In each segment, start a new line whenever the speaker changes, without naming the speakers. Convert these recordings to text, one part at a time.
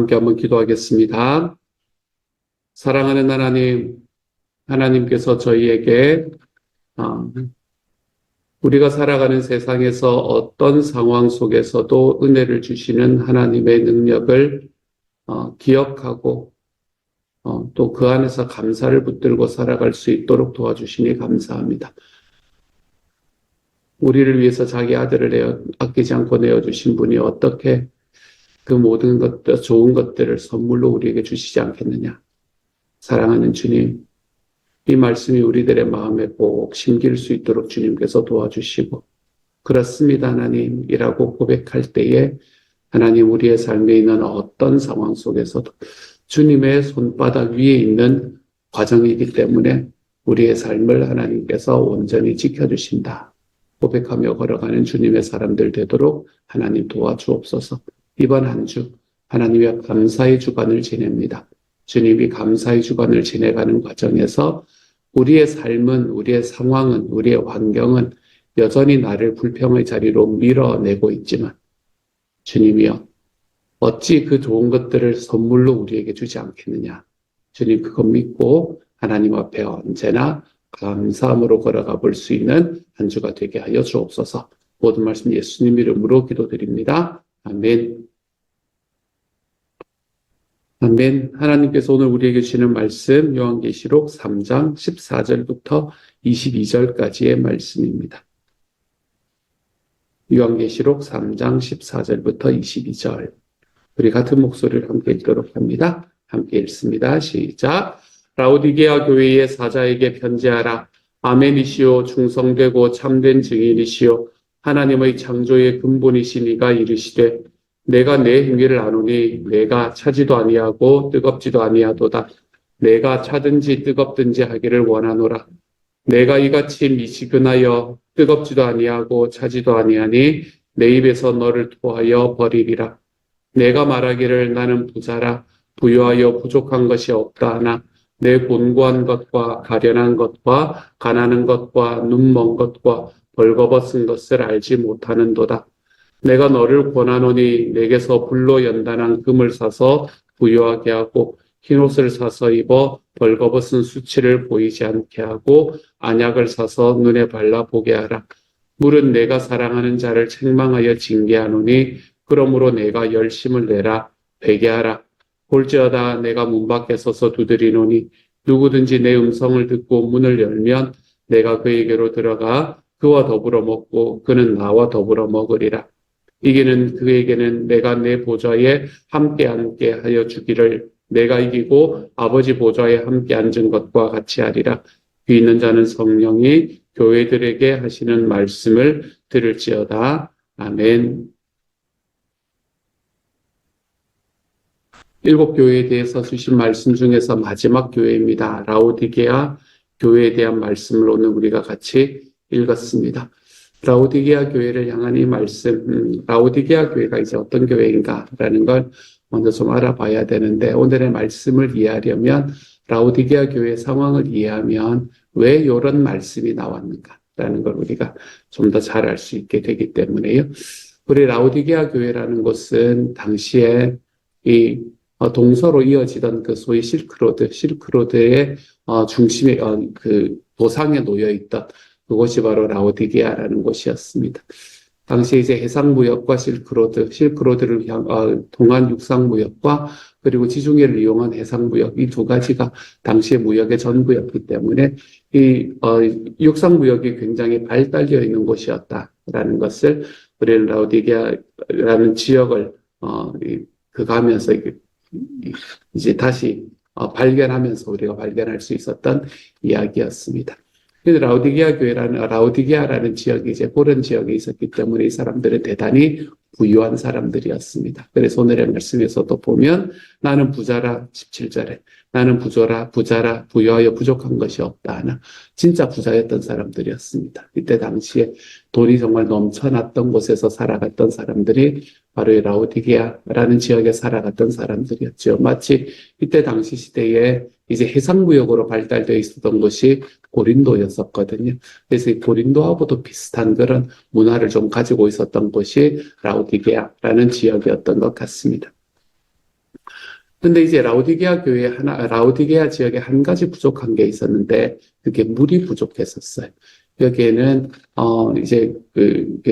함께 한번 기도하겠습니다. 사랑하는 하나님, 하나님께서 저희에게 우리가 살아가는 세상에서 어떤 상황 속에서도 은혜를 주시는 하나님의 능력을 기억하고 또 그 안에서 감사를 붙들고 살아갈 수 있도록 도와주시니 감사합니다. 우리를 위해서 자기 아들을 아끼지 않고 내어주신 분이 어떻게 그 모든 것들, 좋은 것들을 선물로 우리에게 주시지 않겠느냐. 사랑하는 주님, 이 말씀이 우리들의 마음에 꼭 심길 수 있도록 주님께서 도와주시고, 그렇습니다 하나님이라고 고백할 때에 하나님 우리의 삶에 있는 어떤 상황 속에서도 주님의 손바닥 위에 있는 과정이기 때문에 우리의 삶을 하나님께서 온전히 지켜주신다. 고백하며 걸어가는 주님의 사람들 되도록 하나님 도와주옵소서. 이번 한 주 하나님의 감사의 주간을 지냅니다. 주님이 감사의 주간을 지내가는 과정에서 우리의 삶은, 우리의 상황은, 우리의 환경은 여전히 나를 불평의 자리로 밀어내고 있지만 주님이여 어찌 그 좋은 것들을 선물로 우리에게 주지 않겠느냐. 주님 그거 믿고 하나님 앞에 언제나 감사함으로 걸어가 볼 수 있는 한 주가 되게 하여 주옵소서. 모든 말씀 예수님 이름으로 기도드립니다. 아멘. 아멘. 하나님께서 오늘 우리에게 주시는 말씀 요한계시록 3장 14절부터 22절까지의 말씀입니다. 요한계시록 3장 14절부터 22절. 우리 같은 목소리를 함께 읽도록 합니다. 함께 읽습니다. 시작. 라오디게아 교회의 사자에게 편지하라. 아멘이시오 충성되고 참된 증인이시오 하나님의 창조의 근본이시니가 이르시되 내가 내 행위를 아노니 내가 차지도 아니하고 뜨겁지도 아니하도다. 내가 차든지 뜨겁든지 하기를 원하노라. 내가 이같이 미지근하여 뜨겁지도 아니하고 차지도 아니하니 내 입에서 너를 토하여 버리리라. 내가 말하기를 나는 부자라 부유하여 부족한 것이 없다 하나 내 곤고한 것과 가련한 것과 가난한 것과 눈먼 것과 벌거벗은 것을 알지 못하는도다. 내가 너를 권하노니 내게서 불로 연단한 금을 사서 부유하게 하고 흰옷을 사서 입어 벌거벗은 수치를 보이지 않게 하고 안약을 사서 눈에 발라 보게 하라. 물은 내가 사랑하는 자를 책망하여 징계하노니 그러므로 내가 열심을 내라 회개하라. 볼지어다 내가 문 밖에 서서 두드리노니 누구든지 내 음성을 듣고 문을 열면 내가 그에게로 들어가 그와 더불어 먹고 그는 나와 더불어 먹으리라. 이기는 그에게는 내가 내 보좌에 함께 앉게 하여 주기를 내가 이기고 아버지 보좌에 함께 앉은 것과 같이 하리라. 귀 있는 자는 성령이 교회들에게 하시는 말씀을 들을지어다. 아멘. 7교회에 대해서 주신 말씀 중에서 마지막 교회입니다. 라오디게아 교회에 대한 말씀을 오늘 우리가 같이 읽었습니다. 라오디게아 교회를 향한 이 말씀, 라오디게아 교회가 이제 어떤 교회인가라는 걸 먼저 좀 알아봐야 되는데 오늘의 말씀을 이해하려면 라오디게아 교회의 상황을 이해하면 왜 이런 말씀이 나왔는가라는 걸 우리가 좀 더 잘 알 수 있게 되기 때문에요. 우리 라오디게아 교회라는 곳은 당시에 이 동서로 이어지던 그 소위 실크로드의 중심에 그 도상에 놓여 있던 그곳이 바로 라오디게아라는 곳이었습니다. 당시 이제 해상무역과 실크로드를 통한 육상무역과 그리고 지중해를 이용한 해상무역 이 두 가지가 당시의 무역의 전부였기 때문에 이 육상무역이 굉장히 발달되어 있는 곳이었다라는 것을 우리는 라오디게아라는 지역을 가면서 이제 다시 발견하면서 우리가 발견할 수 있었던 이야기였습니다. 라오디게아라는 지역이 이제 고른 지역에 있었기 때문에 이 사람들은 대단히 부유한 사람들이었습니다. 그래서 오늘의 말씀에서도 보면 나는 부자라 17절에 나는 부자라 부유하여 부족한 것이 없다 하나 진짜 부자였던 사람들이었습니다. 이때 당시에 돈이 정말 넘쳐났던 곳에서 살아갔던 사람들이 바로 이 라오디게아라는 지역에 살아갔던 사람들이었죠. 마치 이때 당시 시대에 이제 해상무역으로 발달되어 있었던 것이 고린도였었거든요. 그래서 이 고린도하고도 비슷한 그런 문화를 좀 가지고 있었던 곳이 라오디게아라는 지역이었던 것 같습니다. 근데 이제 라우디게아 지역에 한 가지 부족한 게 있었는데, 그게 물이 부족했었어요. 여기에는, 이제,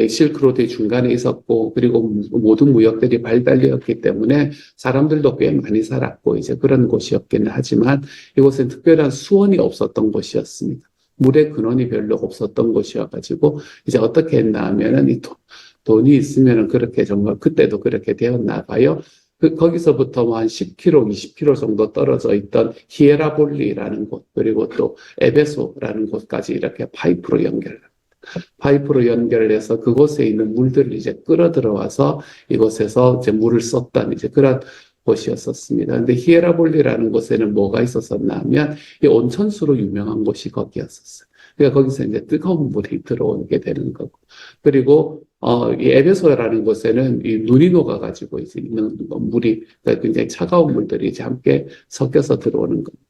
실크로드의 중간에 있었고, 그리고 모든 무역들이 발달되었기 때문에 사람들도 꽤 많이 살았고, 이제 그런 곳이었기는 하지만, 이곳엔 특별한 수원이 없었던 곳이었습니다. 물의 근원이 별로 없었던 곳이어가지고, 이제 어떻게 했나 하면은, 돈이 있으면은 그렇게 정말, 그때도 그렇게 되었나 봐요. 거기서부터 뭐 한 10km, 20km 정도 떨어져 있던 히에라볼리라는 곳, 그리고 또 에베소라는 곳까지 이렇게 파이프로 연결해서 그곳에 있는 물들을 이제 끌어 들어와서 이곳에서 이제 물을 썼던 이제 그런 곳이었었습니다. 근데 히에라볼리라는 곳에는 뭐가 있었었나 하면 이 온천수로 유명한 곳이 거기였었어요. 그러니까 거기서 이제 뜨거운 물이 들어오게 되는 거고. 그리고, 이 에베소라는 곳에는 이 눈이 녹아가지고 이제 있는 물이, 그러니까 굉장히 차가운 물들이 이제 함께 섞여서 들어오는 겁니다.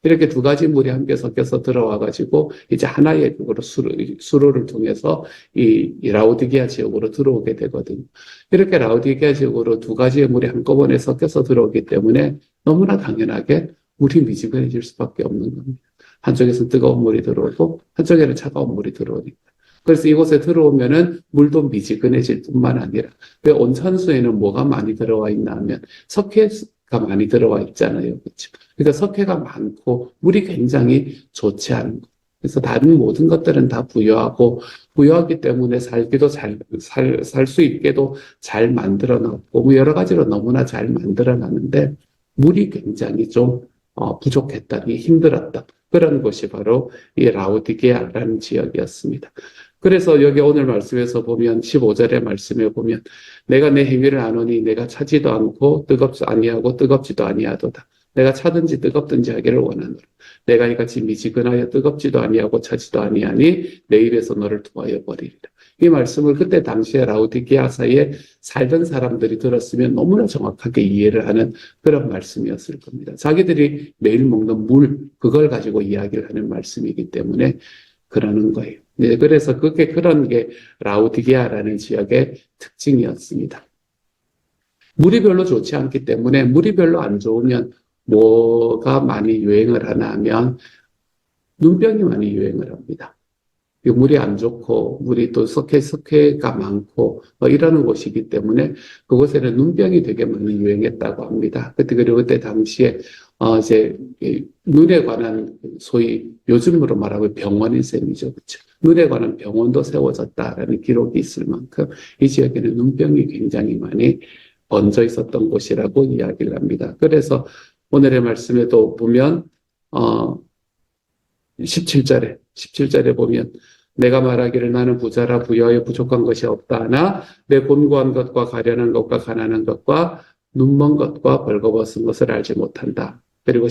이렇게 두 가지 물이 함께 섞여서 들어와가지고 이제 하나의 그거로 수로를 통해서 이 라우디게아 지역으로 들어오게 되거든요. 이렇게 라우디게아 지역으로 두 가지의 물이 한꺼번에 섞여서 들어오기 때문에 너무나 당연하게 물이 미지근해질 수밖에 없는 겁니다. 한쪽에서 뜨거운 물이 들어오고 한쪽에는 차가운 물이 들어오니까. 그래서 이곳에 들어오면은 물도 미지근해질 뿐만 아니라 왜 온천수에는 뭐가 많이 들어와 있나 하면 석회가 많이 들어와 있잖아요. 그렇죠? 그러니까 석회가 많고 물이 굉장히 좋지 않은 것. 그래서 다른 모든 것들은 다 부유하기 때문에 살기도 살 수 있게도 잘 만들어 놨고, 뭐 여러 가지로 너무나 잘 만들어 놨는데, 물이 굉장히 좀, 부족했다, 힘들었다. 그런 곳이 바로 이 라우디게아라는 지역이었습니다. 그래서 여기 오늘 말씀에서 보면 15절의 말씀에 보면 내가 내 행위를 아노니 내가 차지도 않고 뜨겁지 아니하고 뜨겁지도 아니하도다. 내가 차든지 뜨겁든지 하기를 원하노라. 내가 이같이 미지근하여 뜨겁지도 아니하고 차지도 아니하니 내 입에서 너를 토하여 버리리라. 이 말씀을 그때 당시에 라우디게아사에 살던 사람들이 들었으면 너무나 정확하게 이해를 하는 그런 말씀이었을 겁니다. 자기들이 매일 먹는 물, 그걸 가지고 이야기를 하는 말씀이기 때문에 그러는 거예요. 네, 그래서 그런 게 라우디게아라는 지역의 특징이었습니다. 물이 별로 좋지 않기 때문에 물이 별로 안 좋으면 뭐가 많이 유행을 하나 하면 눈병이 많이 유행을 합니다. 물이 안 좋고 물이 또 석회가 많고 뭐 이러는 곳이기 때문에 그곳에는 눈병이 되게 많이 유행했다고 합니다. 그리고 그때 당시에 이제 눈에 관한 소위 요즘으로 말하면 병원인 셈이죠. 그렇죠? 눈에 관한 병원도 세워졌다라는 기록이 있을 만큼 이 지역에는 눈병이 굉장히 많이 번져 있었던 곳이라고 이야기를 합니다. 그래서 오늘의 말씀에도 보면 17절에 보면 내가 말하기를 나는 부자라 부여하여 부족한 것이 없다 하나 내 곤고한 것과 가련한 것과 가난한 것과 눈먼 것과 벌거벗은 것을 알지 못한다. 그리고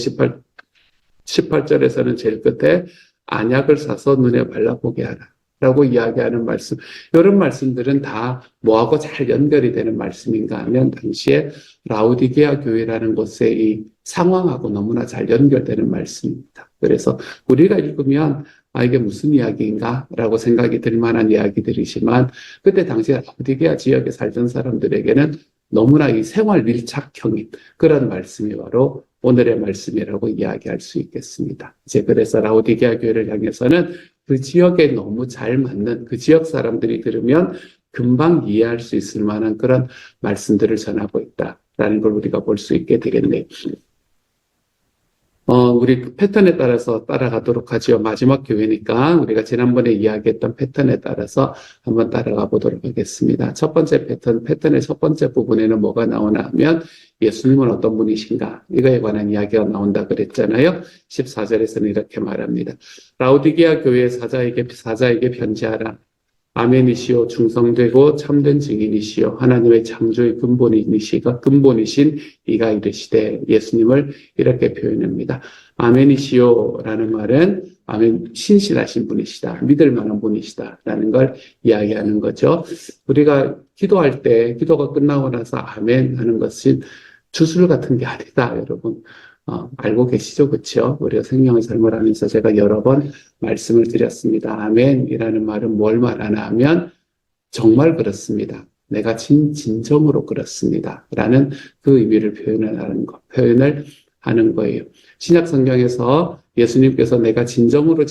18절에서는 제일 끝에 안약을 사서 눈에 발라보게 하라 라고 이야기하는 말씀. 이런 말씀들은 다 뭐하고 잘 연결이 되는 말씀인가 하면 당시에 라우디게아 교회라는 곳의 이 상황하고 너무나 잘 연결되는 말씀입니다. 그래서 우리가 읽으면 이게 무슨 이야기인가? 라고 생각이 들 만한 이야기들이지만 그때 당시에 라우디게아 지역에 살던 사람들에게는 너무나 이 생활 밀착형인 그런 말씀이 바로 오늘의 말씀이라고 이야기할 수 있겠습니다. 이제 그래서 라우디게아 교회를 향해서는 그 지역에 너무 잘 맞는 그 지역 사람들이 들으면 금방 이해할 수 있을 만한 그런 말씀들을 전하고 있다라는 걸 우리가 볼 수 있게 되겠네요. 우리 패턴에 따라서 따라가도록 하죠. 마지막 교회니까 우리가 지난번에 이야기했던 패턴에 따라서 한번 따라가 보도록 하겠습니다. 첫 번째 패턴의 첫 번째 부분에는 뭐가 나오나 하면 예수님은 어떤 분이신가? 이거에 관한 이야기가 나온다 그랬잖아요. 14절에서는 이렇게 말합니다. 라우디게아 교회 사자에게 편지하라. 아멘이시오 충성되고 참된 증인이시오 하나님의 창조의 근본이신 이가 이르시되 예수님을 이렇게 표현합니다. 아멘이시오라는 말은 아멘 신실하신 분이시다. 믿을 만한 분이시다라는 걸 이야기하는 거죠. 우리가 기도할 때 기도가 끝나고 나서 아멘 하는 것은 주술 같은 게 아니다, 여러분. 알고 계시죠? 그렇죠? 우리가 생명의 삶을 하면서 제가 여러 번 말씀을 드렸습니다. 아멘이라는 말은 뭘 말하나 하면 정말 그렇습니다. 내가 진정으로 그렇습니다. 라는 그 의미를 표현을 하는 거예요. 신약 성경에서 예수님께서 내가 진정으로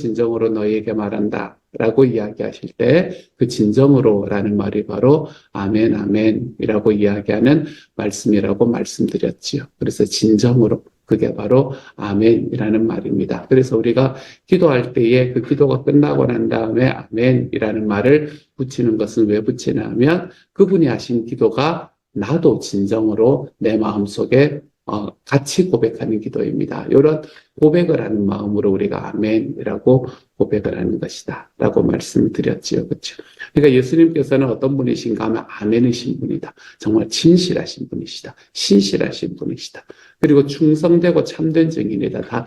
너희에게 말한다 라고 이야기하실 때 그 진정으로 라는 말이 바로 아멘, 아멘이라고 이야기하는 말씀이라고 말씀드렸지요. 그래서 진정으로 그게 바로 아멘이라는 말입니다. 그래서 우리가 기도할 때에 그 기도가 끝나고 난 다음에 아멘이라는 말을 붙이는 것은 왜 붙이냐 하면 그분이 하신 기도가 나도 진정으로 내 마음속에 같이 고백하는 기도입니다. 이런 고백을 하는 마음으로 우리가 아멘이라고 고백을 하는 것이다 라고 말씀을 드렸지요. 그렇죠? 그러니까 예수님께서는 어떤 분이신가 하면 아멘이신 분이다. 정말 진실하신 분이시다. 신실하신 분이시다. 그리고 충성되고 참된 증인이다. 다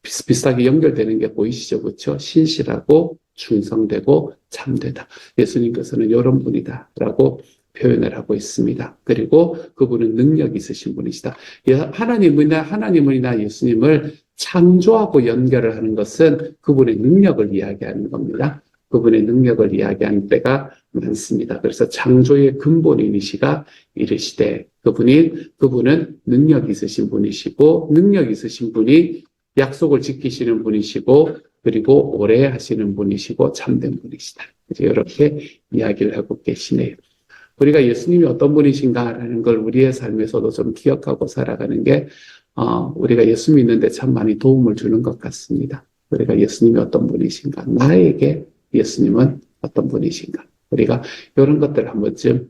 비슷비슷하게 연결되는 게 보이시죠? 그렇죠? 신실하고 충성되고 참되다. 예수님께서는 이런 분이다 라고 표현을 하고 있습니다. 그리고 그분은 능력 있으신 분이시다. 하나님이나 예수님을 창조하고 연결을 하는 것은 그분의 능력을 이야기하는 겁니다. 그분의 능력을 이야기하는 때가 많습니다. 그래서 창조의 근본이시가 이르시되 그분은 능력 있으신 분이시고 능력 있으신 분이 약속을 지키시는 분이시고 그리고 오래 하시는 분이시고 참된 분이시다. 이렇게 이야기를 하고 계시네요. 우리가 예수님이 어떤 분이신가라는 걸 우리의 삶에서도 좀 기억하고 살아가는 게 우리가 예수 믿는데 참 많이 도움을 주는 것 같습니다. 우리가 예수님이 어떤 분이신가, 나에게 예수님은 어떤 분이신가, 우리가 이런 것들을 한 번쯤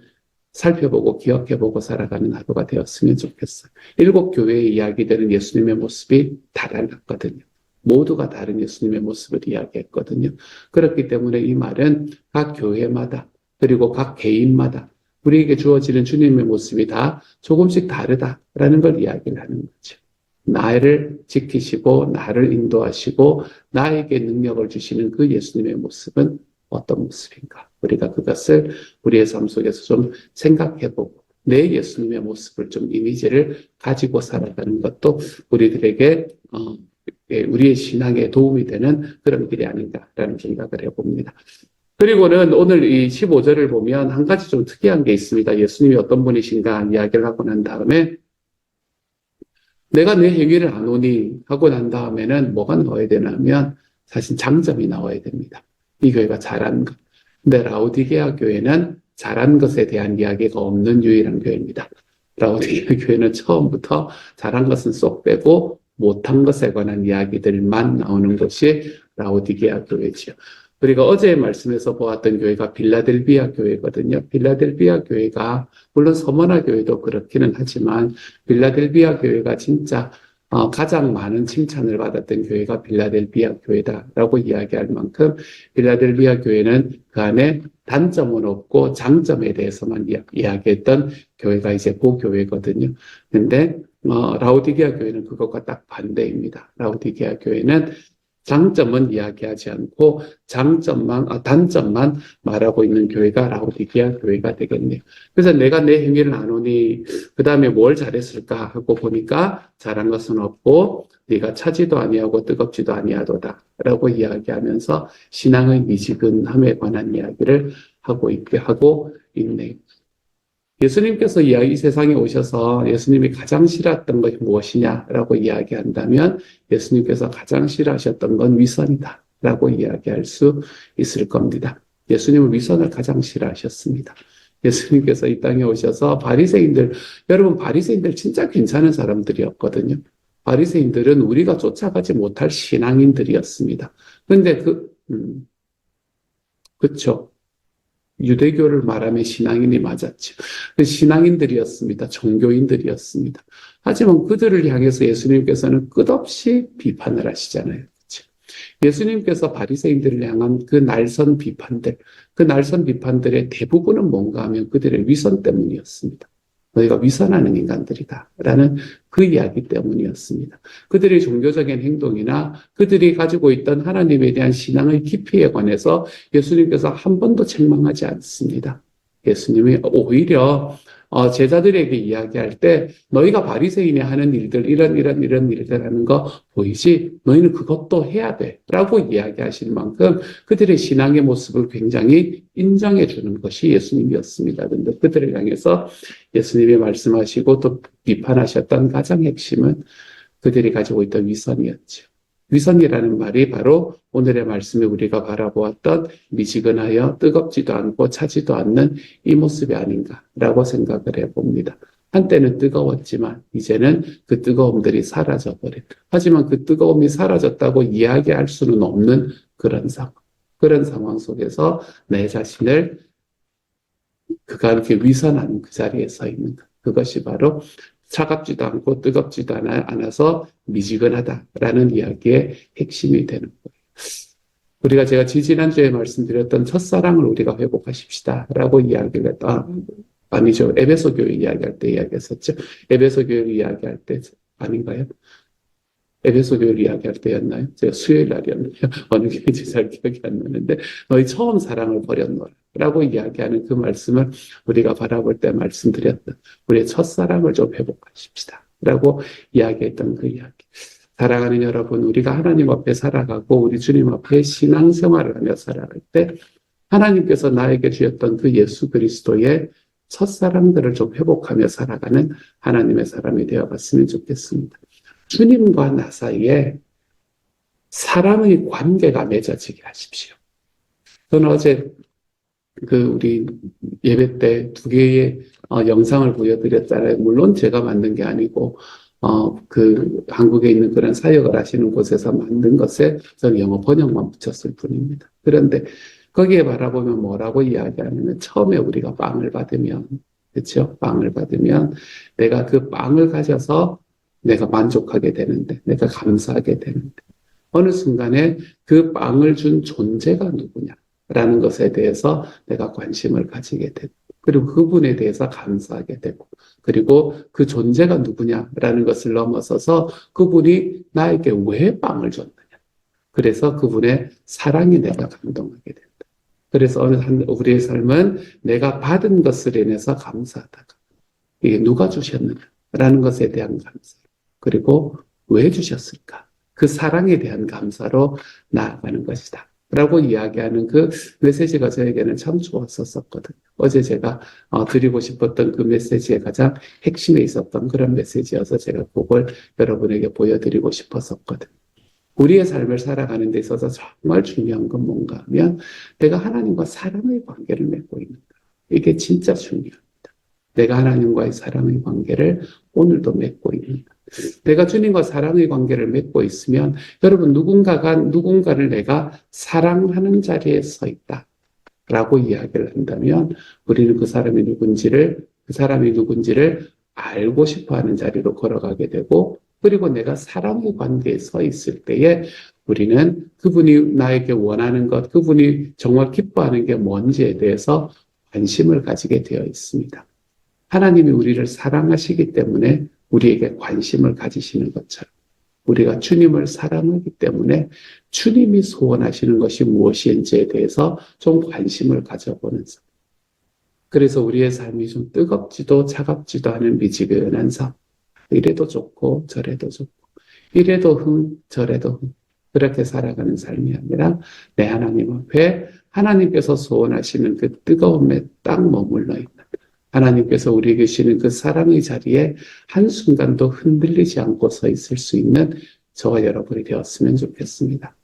살펴보고 기억해보고 살아가는 하루가 되었으면 좋겠어요. 7교회에 이야기되는 예수님의 모습이 다 달랐거든요. 모두가 다른 예수님의 모습을 이야기했거든요. 그렇기 때문에 이 말은 각 교회마다 그리고 각 개인마다 우리에게 주어지는 주님의 모습이 다 조금씩 다르다라는 걸 이야기를 하는 거죠. 나를 지키시고 나를 인도하시고 나에게 능력을 주시는 그 예수님의 모습은 어떤 모습인가? 우리가 그것을 우리의 삶 속에서 좀 생각해보고 내 예수님의 모습을 좀 이미지를 가지고 살아가는 것도 우리들에게 우리의 신앙에 도움이 되는 그런 길이 아닌가라는 생각을 해봅니다. 그리고는 오늘 이 15절을 보면 한 가지 좀 특이한 게 있습니다. 예수님이 어떤 분이신가 이야기를 하고 난 다음에 내가 내 행위를 아노니 하고 난 다음에는 뭐가 나와야 되냐면 사실 장점이 나와야 됩니다. 이 교회가 잘한 것. 근데 라오디게아 교회는 잘한 것에 대한 이야기가 없는 유일한 교회입니다. 라오디게아 교회는 처음부터 잘한 것은 쏙 빼고 못한 것에 관한 이야기들만 나오는 것이 라오디게아 교회지요. 우리가 어제 말씀에서 보았던 교회가 빌라델비아 교회거든요. 빌라델비아 교회가 물론 서머나 교회도 그렇기는 하지만 빌라델비아 교회가 진짜 가장 많은 칭찬을 받았던 교회가 빌라델비아 교회다라고 이야기할 만큼 빌라델비아 교회는 그 안에 단점은 없고 장점에 대해서만 이야기했던 교회가 이제 그 교회거든요. 근데 라오디게아 교회는 그것과 딱 반대입니다. 라오디게아 교회는 장점은 이야기하지 않고 단점만 말하고 있는 교회가 라오디게아 교회가 되겠네요. 그래서 내가 내 행위를 아노니 그 다음에 뭘 잘했을까 하고 보니까 잘한 것은 없고 네가 차지도 아니하고 뜨겁지도 아니하도다 라고 이야기하면서 신앙의 미지근함에 관한 이야기를 하고 있네요. 예수님께서 이 세상에 오셔서 예수님이 가장 싫어했던 것이 무엇이냐라고 이야기한다면 예수님께서 가장 싫어하셨던 건 위선이다라고 이야기할 수 있을 겁니다. 예수님은 위선을 가장 싫어하셨습니다. 예수님께서 이 땅에 오셔서 여러분 바리새인들 진짜 괜찮은 사람들이었거든요. 바리새인들은 우리가 쫓아가지 못할 신앙인들이었습니다. 그런데 그쵸. 유대교를 말하면 신앙인이 맞았죠. 신앙인들이었습니다. 종교인들이었습니다. 하지만 그들을 향해서 예수님께서는 끝없이 비판을 하시잖아요. 그렇죠? 예수님께서 바리새인들을 향한 그 날선 비판들의 대부분은 뭔가 하면 그들의 위선 때문이었습니다. 너희가 위선하는 인간들이다 라는 그 이야기 때문이었습니다. 그들의 종교적인 행동이나 그들이 가지고 있던 하나님에 대한 신앙의 깊이에 관해서 예수님께서 한 번도 책망하지 않습니다. 예수님이 오히려 제자들에게 이야기할 때 너희가 바리새인이 하는 일들 이런 일들 하는 거 보이지? 너희는 그것도 해야 돼 라고 이야기하실 만큼 그들의 신앙의 모습을 굉장히 인정해 주는 것이 예수님이었습니다. 그런데 그들을 향해서 예수님이 말씀하시고 또 비판하셨던 가장 핵심은 그들이 가지고 있던 위선이었죠. 위선이라는 말이 바로 오늘의 말씀에 우리가 바라보았던 미지근하여 뜨겁지도 않고 차지도 않는 이 모습이 아닌가라고 생각을 해봅니다. 한때는 뜨거웠지만 이제는 그 뜨거움들이 사라져버린. 하지만 그 뜨거움이 사라졌다고 이야기할 수는 없는 그런 상황. 그런 상황 속에서 내 자신을 그가 이렇게 위선하는 그 자리에 서 있는 것. 그것이 바로 차갑지도 않고 뜨겁지도 않아서 미지근하다라는 이야기의 핵심이 되는 거예요. 제가 지지난주에 말씀드렸던 첫사랑을 우리가 회복하십시다라고 이야기를 했다. 아니죠. 에베소 교회 이야기할 때 이야기했었죠. 에베소 교회 이야기할 때 아닌가요? 에베소 교회를 이야기할 때였나요? 제가 수요일 날이었나요? 어느 교회인지 잘 기억이 안 나는데 너희 처음 사랑을 버렸노라 라고 이야기하는 그 말씀을 우리가 바라볼 때 말씀드렸던 우리의 첫사랑을 좀 회복하십시다 라고 이야기했던 그 이야기. 사랑하는 여러분, 우리가 하나님 앞에 살아가고 우리 주님 앞에 신앙생활을 하며 살아갈 때 하나님께서 나에게 주셨던 그 예수 그리스도의 첫사랑들을 좀 회복하며 살아가는 하나님의 사람이 되어봤으면 좋겠습니다. 주님과 나 사이에 사랑의 관계가 맺어지게 하십시오. 저는 어제 우리 예배 때 두 개의 영상을 보여드렸잖아요. 물론 제가 만든 게 아니고 한국에 있는 그런 사역을 하시는 곳에서 만든 것에 저는 영어 번역만 붙였을 뿐입니다. 그런데 거기에 바라보면 뭐라고 이야기하냐면 처음에 우리가 빵을 받으면 그렇죠? 빵을 받으면 내가 그 빵을 가져서 내가 만족하게 되는데 내가 감사하게 되는데 어느 순간에 그 빵을 준 존재가 누구냐라는 것에 대해서 내가 관심을 가지게 되고 그리고 그분에 대해서 감사하게 되고 그리고 그 존재가 누구냐라는 것을 넘어서서 그분이 나에게 왜 빵을 줬느냐 그래서 그분의 사랑이 내가 감동하게 된다. 그래서 우리의 삶은 내가 받은 것을 인해서 감사하다가 이게 누가 주셨느냐라는 것에 대한 감사 그리고 왜 주셨을까? 그 사랑에 대한 감사로 나아가는 것이다. 라고 이야기하는 그 메시지가 저에게는 참 좋았었거든요. 어제 제가 드리고 싶었던 그 메시지의 가장 핵심에 있었던 그런 메시지여서 제가 그걸 여러분에게 보여드리고 싶었었거든요. 우리의 삶을 살아가는 데 있어서 정말 중요한 건 뭔가 하면 내가 하나님과 사랑의 관계를 맺고 있는가. 이게 진짜 중요합니다. 내가 하나님과의 사랑의 관계를 오늘도 맺고 있는가. 내가 주님과 사랑의 관계를 맺고 있으면 여러분 누군가를 내가 사랑하는 자리에 서 있다라고 이야기를 한다면 우리는 그 사람이 누군지를 알고 싶어하는 자리로 걸어가게 되고 그리고 내가 사랑의 관계에 서 있을 때에 우리는 그분이 나에게 원하는 것, 그분이 정말 기뻐하는 게 뭔지에 대해서 관심을 가지게 되어 있습니다. 하나님이 우리를 사랑하시기 때문에 우리에게 관심을 가지시는 것처럼 우리가 주님을 사랑하기 때문에 주님이 소원하시는 것이 무엇인지에 대해서 좀 관심을 가져보는 삶. 그래서 우리의 삶이 좀 뜨겁지도 차갑지도 않은 미지근한 삶. 이래도 좋고 저래도 좋고 이래도 저래도 그렇게 살아가는 삶이 아니라 내 하나님 앞에 하나님께서 소원하시는 그 뜨거움에 딱 머물러 있는 하나님께서 우리에게 주시는 그 사랑의 자리에 한순간도 흔들리지 않고 서 있을 수 있는 저와 여러분이 되었으면 좋겠습니다.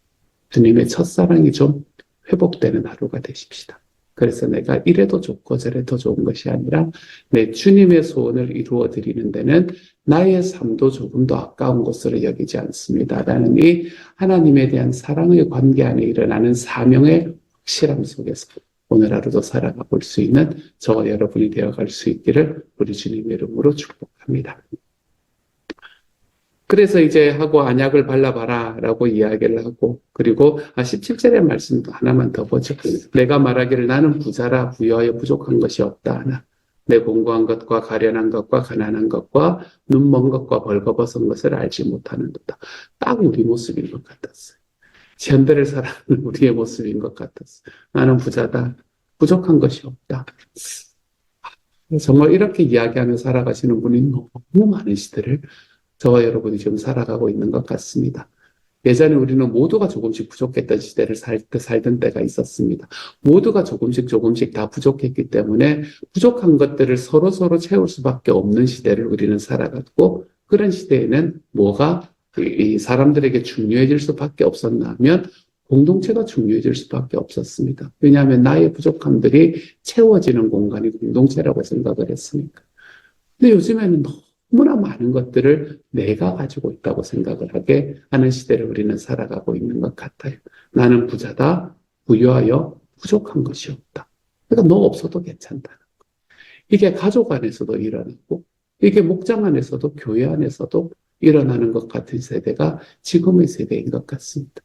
주님의 첫사랑이 좀 회복되는 하루가 되십시다. 그래서 내가 이래도 좋고 저래도 좋은 것이 아니라 내 주님의 소원을 이루어 드리는 데는 나의 삶도 조금 더 아까운 것으로 여기지 않습니다. 라는 이 하나님에 대한 사랑의 관계 안에 일어나는 사명의 확실함 속에서 오늘 하루도 살아가 볼 수 있는 저와 여러분이 되어갈 수 있기를 우리 주님의 이름으로 축복합니다. 그래서 이제 하고 안약을 발라봐라 라고 이야기를 하고 그리고 17절의 말씀도 하나만 더 보죠. 내가 말하기를 나는 부자라 부여하여 부족한 것이 없다 하나 내 공고한 것과 가련한 것과 가난한 것과 눈먼 것과 벌거벗은 것을 알지 못하는도다. 딱 우리 모습인 것 같았어요. 현대를 살아가는 우리의 모습인 것 같았어요. 나는 부자다. 부족한 것이 없다. 정말 이렇게 이야기하며 살아가시는 분이 너무 많은 시대를 저와 여러분이 지금 살아가고 있는 것 같습니다. 예전에 우리는 모두가 조금씩 부족했던 시대를 살던 때가 있었습니다. 모두가 조금씩 다 부족했기 때문에 부족한 것들을 서로 채울 수밖에 없는 시대를 우리는 살아갔고, 그런 시대에는 뭐가 이 사람들에게 중요해질 수밖에 없었나 하면 공동체가 중요해질 수밖에 없었습니다. 왜냐하면 나의 부족함들이 채워지는 공간이 공동체라고 생각을 했으니까. 근데 요즘에는 너무나 많은 것들을 내가 가지고 있다고 생각을 하게 하는 시대를 우리는 살아가고 있는 것 같아요. 나는 부자다, 부유하여 부족한 것이 없다. 그러니까 너 없어도 괜찮다. 이게 가족 안에서도 일어나고, 이게 목장 안에서도 교회 안에서도 일어나는 것 같은 세대가 지금의 세대인 것 같습니다.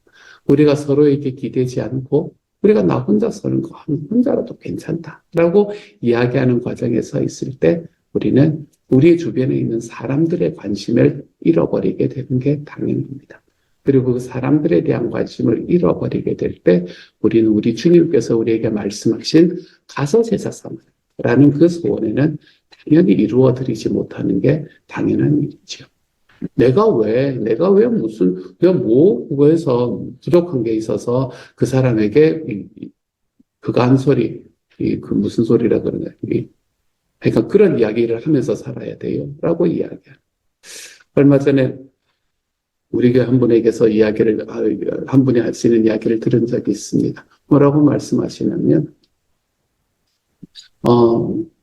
우리가 서로에게 기대지 않고 우리가 나 혼자 서는 거 혼자라도 괜찮다라고 이야기하는 과정에 서 있을 때 우리는 우리 주변에 있는 사람들의 관심을 잃어버리게 되는 게 당연합니다. 그리고 그 사람들에 대한 관심을 잃어버리게 될 때 우리는 우리 주님께서 우리에게 말씀하신 가서 제사 삼으라는 그 소원에는 당연히 이루어드리지 못하는 게 당연한 일이죠. 뭐 해서 부족한 게 있어서 그 사람에게 그가 한 소리, 그 무슨 소리라 그러나, 그러니까 그런 이야기를 하면서 살아야 돼요. 라고 이야기해요. 얼마 전에 우리 교회 한 분에게서 한 분이 하시는 이야기를 들은 적이 있습니다. 뭐라고 말씀하시냐면,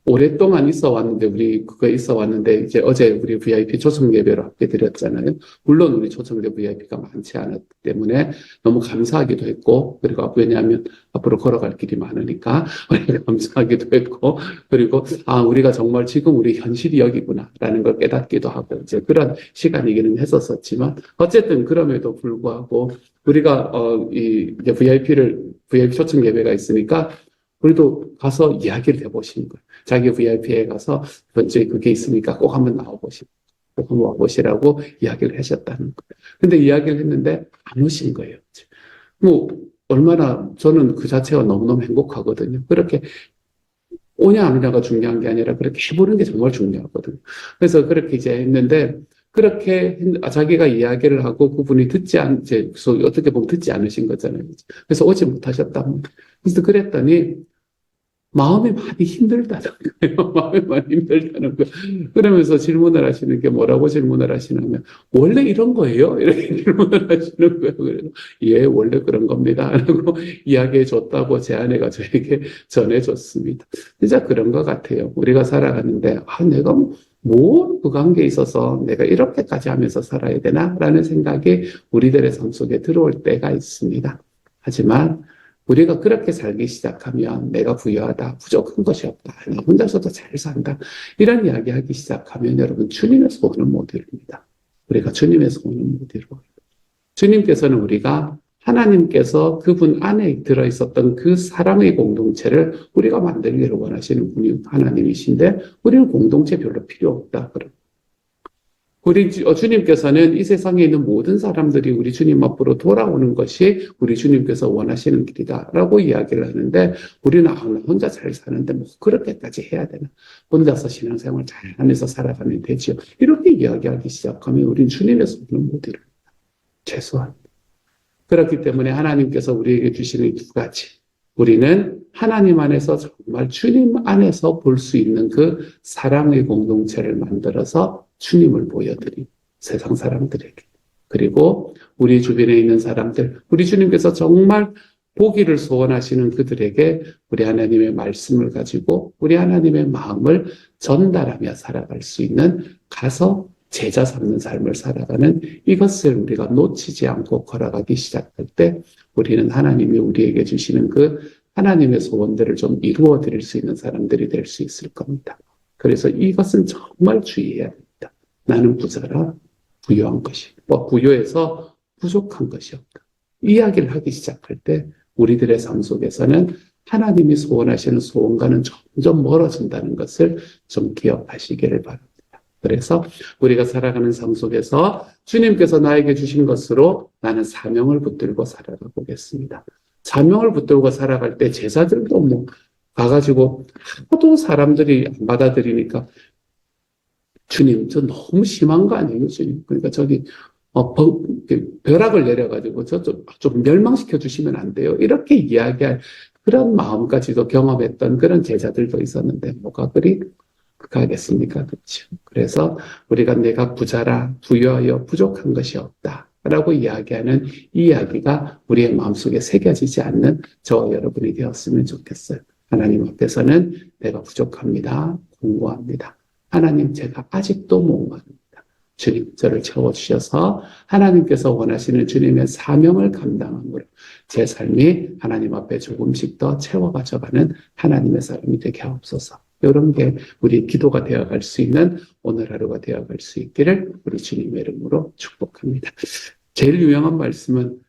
오랫동안 있어 왔는데, 이제 어제 우리 VIP 초청 예배로 함께 드렸잖아요. 물론 우리 초청대 VIP가 많지 않았기 때문에 너무 감사하기도 했고, 그리고 왜냐하면 앞으로 걸어갈 길이 많으니까, 우리가 감사하기도 했고, 그리고, 우리가 정말 지금 우리 현실이 여기구나라는 걸 깨닫기도 하고, 이제 그런 시간이기는 했었지만, 어쨌든 그럼에도 불구하고, 우리가, 이제 VIP 초청 예배가 있으니까, 우리도 가서 이야기를 해보시는 거예요. 자기 VIP에 가서 번째 그게 있으니까 꼭 한번 꼭 한번 와보시라고 이야기를 하셨다는 거예요. 근데 이야기를 했는데 안 오신 거예요. 저는 그 자체가 너무너무 행복하거든요. 그렇게 오냐 안 오냐가 중요한 게 아니라 그렇게 해보는 게 정말 중요하거든요. 그래서 그렇게 이제 했는데 그렇게 자기가 이야기를 하고 그분이 어떻게 보면 듣지 않으신 거잖아요. 그래서 오지 못하셨다면. 그래서 그랬더니 마음이 많이 힘들다는 거예요. 마음이 많이 힘들다는 거예요. 그러면서 질문을 하시는 게 뭐라고 질문을 하시냐면 원래 이런 거예요? 이렇게 질문을 하시는 거예요. 그래서 예, 원래 그런 겁니다. 라고 이야기해 줬다고 제 아내가 저에게 전해줬습니다. 진짜 그런 것 같아요. 우리가 살아가는데 내가 그 관계에 있어서 내가 이렇게까지 하면서 살아야 되나? 라는 생각이 우리들의 삶 속에 들어올 때가 있습니다. 하지만 우리가 그렇게 살기 시작하면 내가 부유하다, 부족한 것이 없다, 나 혼자서도 잘 산다 이런 이야기하기 시작하면 여러분 주님의 소원을 못 이룹니다. 우리가 주님의 소원을 못 이루어요. 주님께서는 우리가 하나님께서 그분 안에 들어있었던 그 사랑의 공동체를 우리가 만들기를 원하시는 분이 하나님이신데 우리는 공동체 별로 필요 없다. 우리 주님께서는 이 세상에 있는 모든 사람들이 우리 주님 앞으로 돌아오는 것이 우리 주님께서 원하시는 길이다라고 이야기를 하는데 우리는 혼자 잘 사는데 그렇게까지 해야 되나? 혼자서 신앙생활 잘 하면서 살아가면 되지요. 이렇게 이야기하기 시작하면 우리는 주님의 소원을 못 이룹니다. 최소한. 그렇기 때문에 하나님께서 우리에게 주시는 두 가지. 우리는 하나님 안에서 정말 주님 안에서 볼 수 있는 그 사랑의 공동체를 만들어서 주님을 보여드리고 세상 사람들에게 그리고 우리 주변에 있는 사람들 우리 주님께서 정말 보기를 소원하시는 그들에게 우리 하나님의 말씀을 가지고 우리 하나님의 마음을 전달하며 살아갈 수 있는 가서 제자 삼는 삶을 살아가는 이것을 우리가 놓치지 않고 걸어가기 시작할 때 우리는 하나님이 우리에게 주시는 그 하나님의 소원들을 좀 이루어 드릴 수 있는 사람들이 될 수 있을 겁니다. 그래서 이것은 정말 주의해야 합니다. 나는 부자라 부유한 것이 부유해서 부족한 것이 없다. 이야기를 하기 시작할 때 우리들의 삶 속에서는 하나님이 소원하시는 소원과는 점점 멀어진다는 것을 좀 기억하시기를 바랍니다. 그래서 우리가 살아가는 삶 속에서 주님께서 나에게 주신 것으로 나는 사명을 붙들고 살아가 보겠습니다. 사명을 붙들고 살아갈 때 제자들도 가가지고 하도 사람들이 안 받아들이니까 주님, 저 너무 심한 거 아니에요, 주님? 그러니까 저기, 벼락을 내려가지고 좀 멸망시켜 주시면 안 돼요. 이렇게 이야기할 그런 마음까지도 경험했던 그런 제자들도 있었는데, 뭐가 그리 극하겠습니까? 그렇죠. 그래서 우리가 내가 부자라, 부유하여 부족한 것이 없다. 라고 이야기하는 이 이야기가 우리의 마음속에 새겨지지 않는 저와 여러분이 되었으면 좋겠어요. 하나님 앞에서는 내가 부족합니다. 공고합니다. 하나님, 제가 아직도 목마릅니다. 주님, 저를 채워주셔서 하나님께서 원하시는 주님의 사명을 감당함으로 제 삶이 하나님 앞에 조금씩 더 채워가져가는 하나님의 사람이 되게 하옵소서. 이런 게 우리 기도가 되어갈 수 있는 오늘 하루가 되어갈 수 있기를 우리 주님의 이름으로 축복합니다. 제일 유명한 말씀은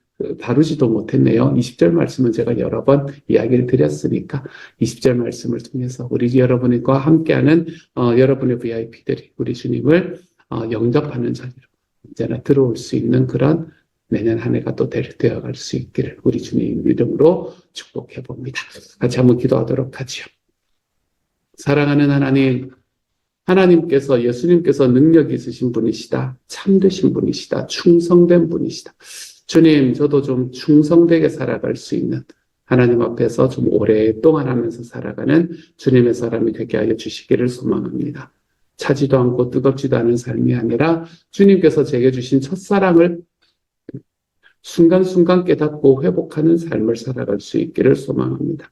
다루지도 못했네요. 20절 말씀은 제가 여러 번 이야기를 드렸으니까 20절 말씀을 통해서 우리 여러분과 함께하는 여러분의 VIP들이 우리 주님을 영접하는 자리로 언제나 들어올 수 있는 그런 내년 한 해가 또 되어갈 수 있기를 우리 주님 이름으로 축복해 봅니다. 같이 한번 기도하도록 하죠. 사랑하는 하나님, 하나님께서 예수님께서 능력 있으신 분이시다. 참되신 분이시다. 충성된 분이시다. 주님, 저도 좀 충성되게 살아갈 수 있는 하나님 앞에서 좀 오랫동안 하면서 살아가는 주님의 사람이 되게 하여 주시기를 소망합니다. 차지도 않고 뜨겁지도 않은 삶이 아니라 주님께서 제게 주신 첫사랑을 순간순간 깨닫고 회복하는 삶을 살아갈 수 있기를 소망합니다.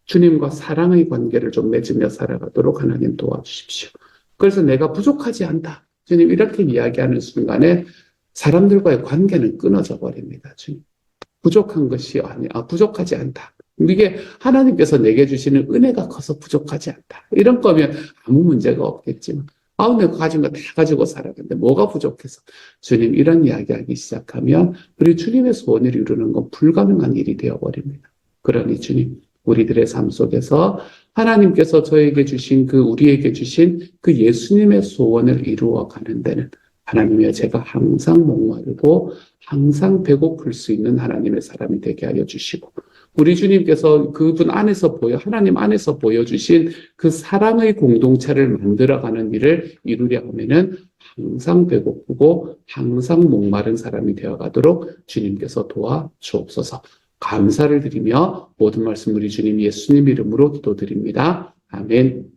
주님과 사랑의 관계를 좀 맺으며 살아가도록 하나님 도와주십시오. 그래서 내가 부족하지 않다. 주님 이렇게 이야기하는 순간에 사람들과의 관계는 끊어져 버립니다. 주님. 부족한 것이 아니야. 부족하지 않다. 이게 하나님께서 내게 주시는 은혜가 커서 부족하지 않다. 이런 거면 아무 문제가 없겠지만 내가 가진 거 다 가지고 살아가는데 뭐가 부족해서 주님 이런 이야기하기 시작하면 우리 주님의 소원을 이루는 건 불가능한 일이 되어버립니다. 그러니 주님 우리들의 삶 속에서 하나님께서 저에게 주신 우리에게 주신 그 예수님의 소원을 이루어 가는 데는 하나님이여 제가 항상 목마르고 항상 배고플 수 있는 하나님의 사람이 되게 하여 주시고 우리 주님께서 그분 안에서 하나님 안에서 보여주신 그 사랑의 공동체를 만들어가는 일을 이루려 하면은 항상 배고프고 항상 목마른 사람이 되어가도록 주님께서 도와주옵소서. 감사를 드리며 모든 말씀 우리 주님 예수님 이름으로 기도드립니다. 아멘.